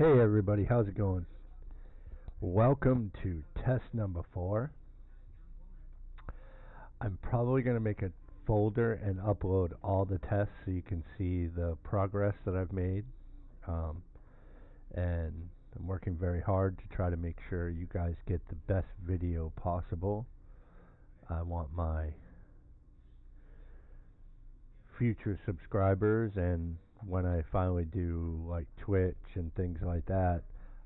Hey everybody, how's it going? Welcome to test number 4. I'm probably going to make a folder and upload all the tests so you can see the progress that I've made. And I'm working very hard to try to make sure you guys get the best video possible. I want my future subscribers, and when I finally do like Twitch and things like that,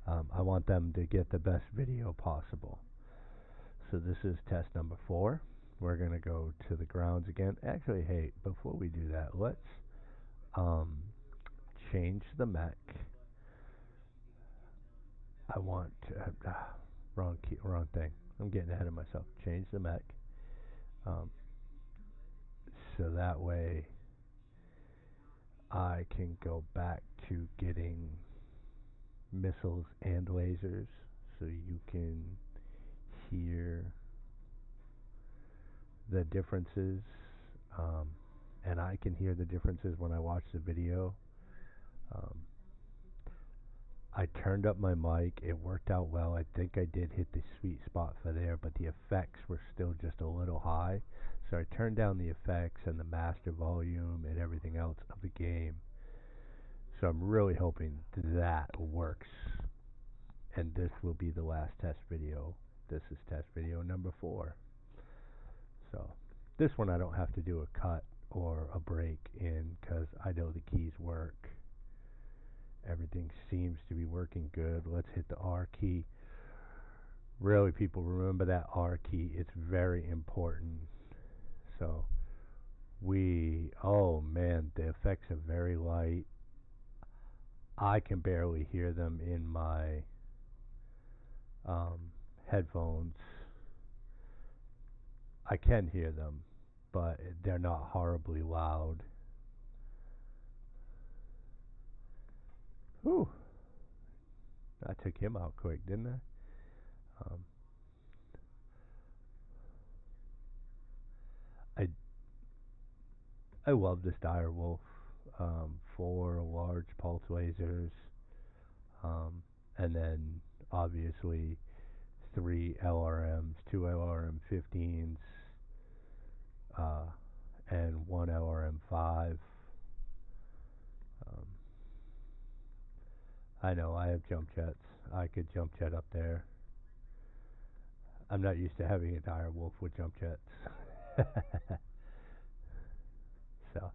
I want them to get the best video possible. So this is test number 4. We're going to go to the grounds again. Actually, hey, before we do that, let's change the mech. I want to, wrong thing. I'm getting ahead of myself. Change the mech. So that way I can go back to getting missiles and lasers so you can hear the differences, and I can hear the differences when I watch the video. I turned up my mic, it worked out well. I think I did hit the sweet spot for there, but the effects were still just a little high, so I turned down the effects and the master volume and everything else of the game. So I'm really hoping that works, and this will be the last test video. This is test video number 4. So this one I don't have to do a cut or a break in because I know the keys work. Everything seems to be working good. Let's hit the R key. Really, people, remember that R key. It's very important. So oh man, the effects are very light. I can barely hear them in my headphones. I can hear them, but they're not horribly loud. Whew. I took him out quick, didn't I? I love this Dire Wolf. 4 large pulse lasers, and then obviously 3 LRMs, 2 LRM-15s, and 1 LRM-5. I know I have jump jets. I could jump jet up there. I'm not used to having a Dire Wolf with jump jets. So,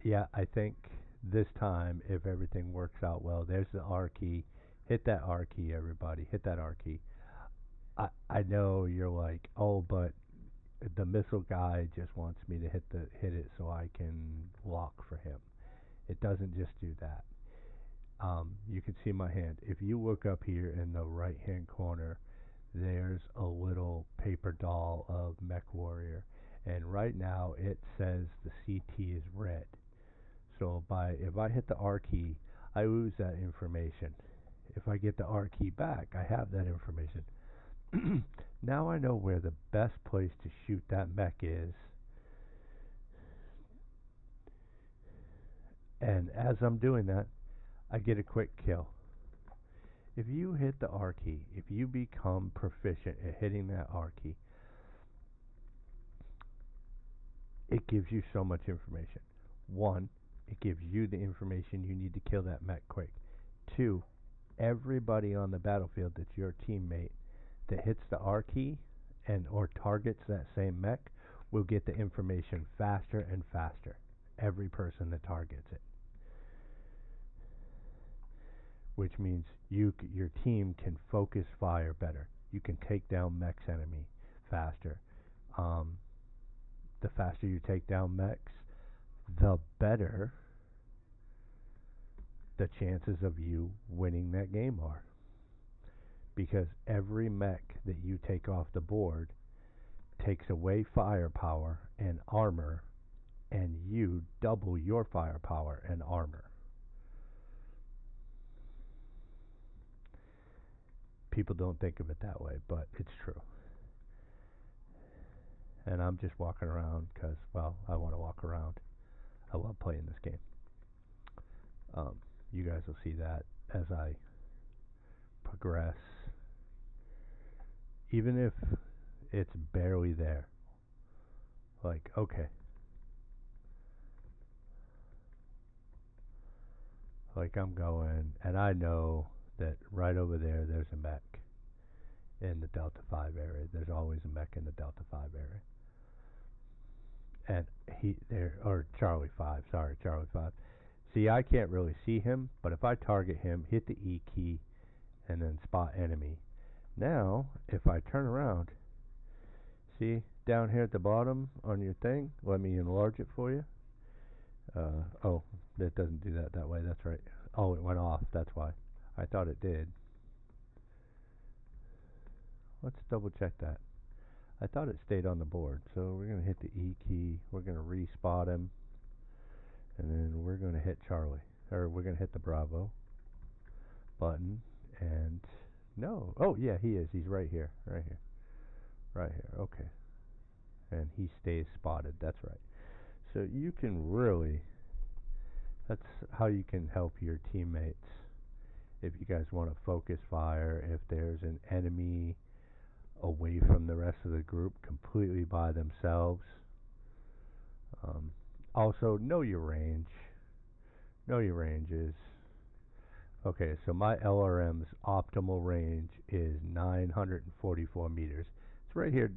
yeah, I think this time, if everything works out well, there's the R key. Hit that R key, everybody. Hit that R key. I know you're like, oh, but the missile guy just wants me to hit it so I can lock for him. It doesn't just do that. You can see my hand. If you look up here in the right hand corner, there's a little paper doll of MechWarrior, and right now it says the CT is red. So if I hit the R key, I lose that information. If I get the R key back, I have that information. Now I know where the best place to shoot that mech is. And as I'm doing that, I get a quick kill. If you hit the R key, if you become proficient at hitting that R key, it gives you so much information. 1, it gives you the information you need to kill that mech quick. 2, everybody on the battlefield that's your teammate that hits the R key or targets that same mech will get the information faster and faster. Every person that targets it. Which means your team can focus fire better. You can take down mechs enemy faster. The faster you take down mechs, the better the chances of you winning that game are. Because every mech that you take off the board takes away firepower and armor, and you double your firepower and armor. People don't think of it that way, but it's true. And I'm just walking around because, well, I want to walk around. I love playing this game. You guys will see that as I progress, even if it's barely there. Like, okay, like I'm going, and I know that right over there, there's a mech in the Delta 5 area. There's always a mech in the Delta 5 area. And or Charlie 5, sorry, Charlie 5. See, I can't really see him, but if I target him, hit the E key, and then spot enemy. Now, if I turn around, see, down here at the bottom on your thing, let me enlarge it for you. Oh, it doesn't do that way, that's right. Oh, it went off, that's why. I thought it did. Let's double check that. I thought it stayed on the board, so we're going to hit the E key, we're going to respot him, and then we're going to hit Charlie, or we're going to hit the Bravo button, and no, oh yeah, he is, he's right here, okay, and he stays spotted, that's right. So you can really, that's how you can help your teammates if you guys want to focus fire, if there's an enemy away from the rest of the group completely by themselves. Also, know your range. Know your ranges. Okay, so my LRM's optimal range is 944 meters. It's right here.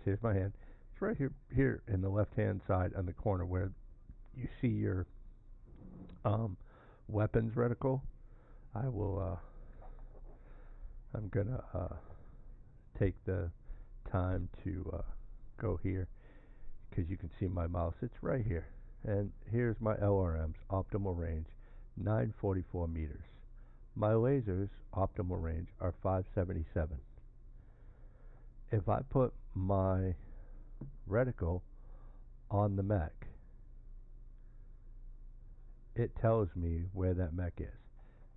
Here's my hand. It's right here in the left-hand side on the corner where you see your weapons reticle. I'm gonna take the time to go here because you can see my mouse. It's right here. And here's my LRM's optimal range, 944 meters. My lasers optimal range are 577. If I put my reticle on the mech, it tells me where that mech is.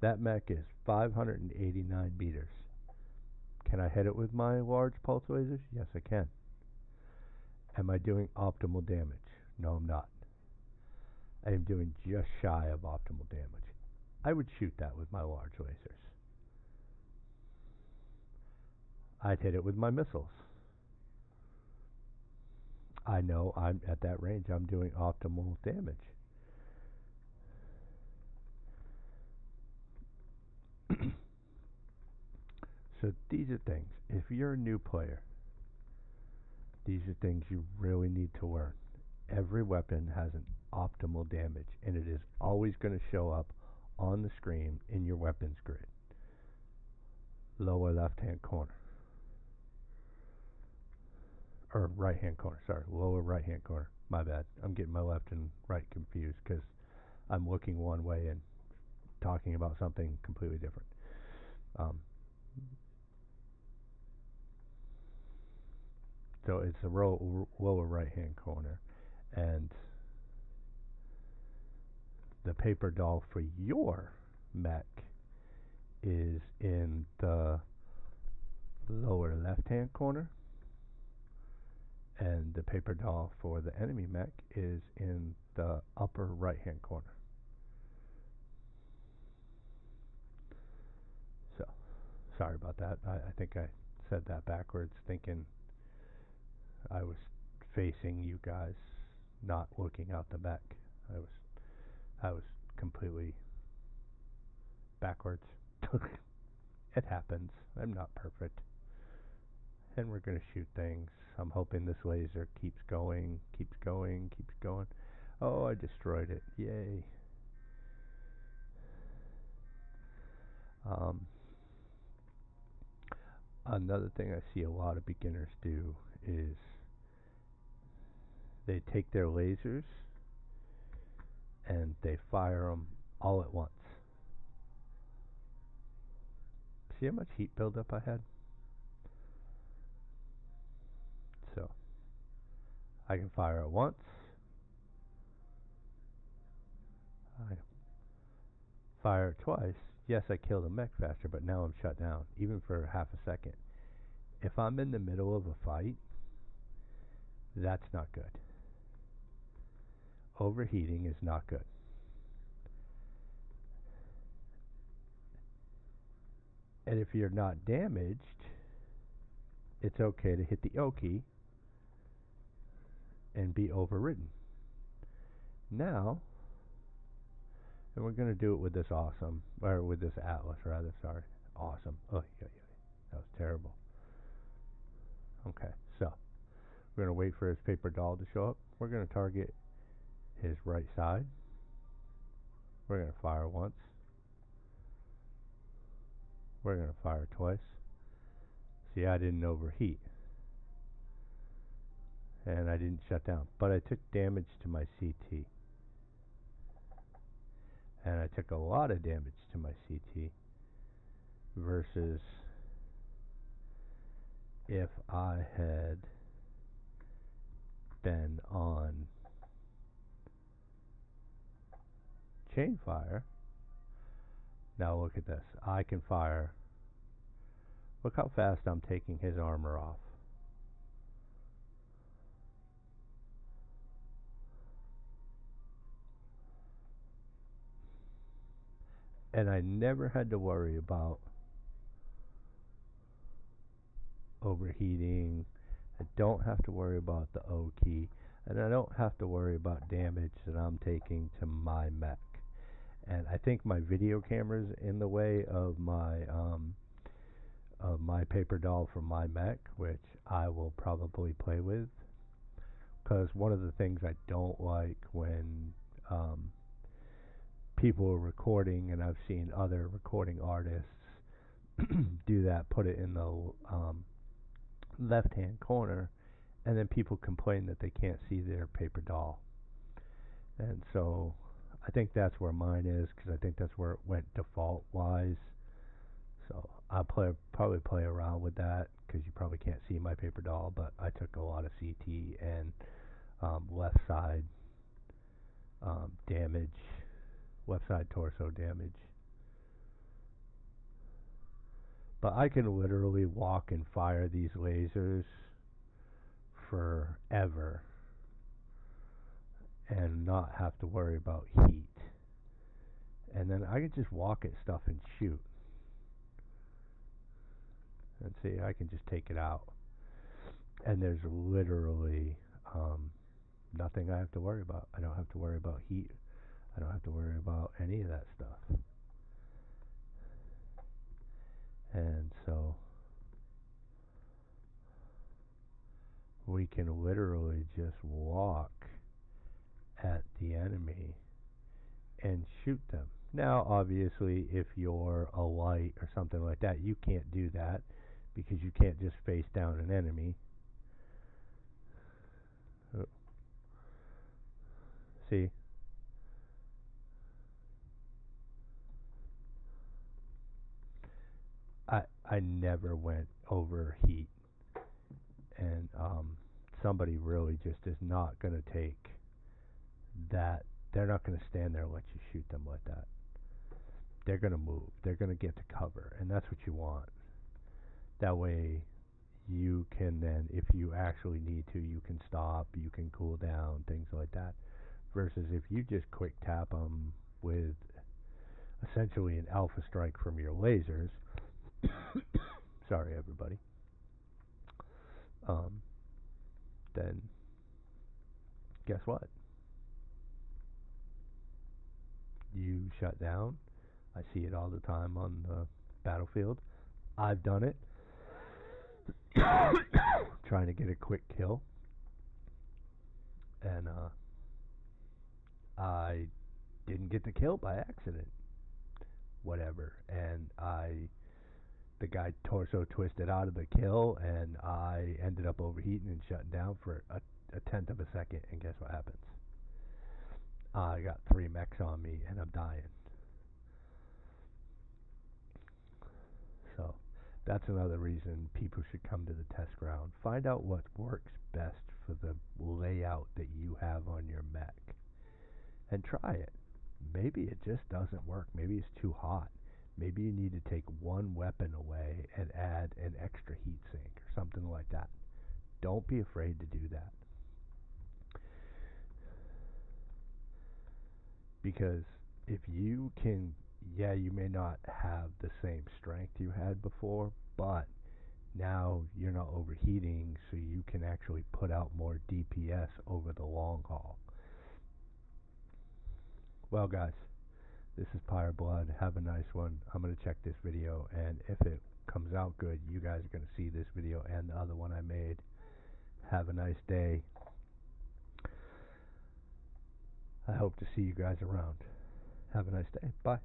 That mech is 589 meters. Can I hit it with my large pulse lasers? Yes, I can. Am I doing optimal damage? No, I'm not. I am doing just shy of optimal damage. I would shoot that with my large lasers. I'd hit it with my missiles. I know I'm at that range, I'm doing optimal damage. So these are things, if you're a new player, these are things you really need to learn. Every weapon has an optimal damage, and it is always going to show up on the screen in your weapons grid. Lower left-hand corner. Or right-hand corner, sorry, lower right-hand corner. My bad. I'm getting my left and right confused because I'm looking one way and talking about something completely different. So it's the lower right-hand corner, and the paper doll for your mech is in the lower left-hand corner, and the paper doll for the enemy mech is in the upper right-hand corner. So, sorry about that. I think I said that backwards, thinking I was facing you guys, not looking out the back. I was completely backwards. It happens. I'm not perfect. And we're going to shoot things. I'm hoping this laser keeps going, keeps going, keeps going. Oh, I destroyed it. Yay. Another thing I see a lot of beginners do is they take their lasers and they fire them all at once. See how much heat buildup I had? So, I can fire it once. I fire it twice. Yes, I killed a mech faster, but now I'm shut down, even for half a second. If I'm in the middle of a fight, that's not good. Overheating is not good. And if you're not damaged, it's okay to hit the O key and be overridden. Now, and we're going to do it with this with this Atlas rather, sorry. Awesome. Oh, yeah, that was terrible. Okay, so we're going to wait for his paper doll to show up. We're going to target his right side. We're going to fire once. We're going to fire twice. See, I didn't overheat. And I didn't shut down. But I took damage to my CT. And I took a lot of damage to my CT versus if I had been on chain fire. Now look at this. I can fire. Look how fast I'm taking his armor off. And I never had to worry about overheating. I don't have to worry about the O key. And I don't have to worry about damage that I'm taking to my mech. And I think my video camera's in the way of my paper doll from my mech, which I will probably play with. Because one of the things I don't like when people are recording, and I've seen other recording artists do that, put it in the left-hand corner, and then people complain that they can't see their paper doll. And so I think that's where mine is, because I think that's where it went default-wise. So I'll probably play around with that, because you probably can't see my paper doll, but I took a lot of CT and left side damage, left side torso damage. But I can literally walk and fire these lasers forever and not have to worry about heat. And then I can just walk at stuff and shoot. And see, I can just take it out. And there's literally nothing I have to worry about. I don't have to worry about heat. I don't have to worry about any of that stuff. And so we can literally just walk at the enemy and shoot them. Now, obviously, if you're a light or something like that, you can't do that because you can't just face down an enemy. See? I never went over heat, and somebody really just is not going to take that. They're not going to stand there and let you shoot them like that. They're going to move. They're going to get to cover, and that's what you want. That way you can then, if you actually need to, you can stop, you can cool down, things like that. Versus if you just quick tap them with essentially an alpha strike from your lasers. Sorry, everybody. Then guess what? You shut down. I see it all the time on the battlefield. I've done it. Trying to get a quick kill. And I didn't get the kill by accident. Whatever. And the guy torso twisted out of the kill, and I ended up overheating and shutting down for a tenth of a second, and guess what happens? I got 3 mechs on me, and I'm dying. So that's another reason people should come to the test ground. Find out what works best for the layout that you have on your mech, and try it. Maybe it just doesn't work. Maybe it's too hot. Maybe you need to take one weapon away and add an extra heat sink or something like that. Don't be afraid to do that. Because if you can, yeah, you may not have the same strength effect you had before, but now you're not overheating, so you can actually put out more DPS over the long haul. Well, guys, this is Pyre Blood. Have a nice one. I'm going to check this video, and if it comes out good, you guys are going to see this video and the other one I made. Have a nice day. I hope to see you guys around. Have a nice day. Bye.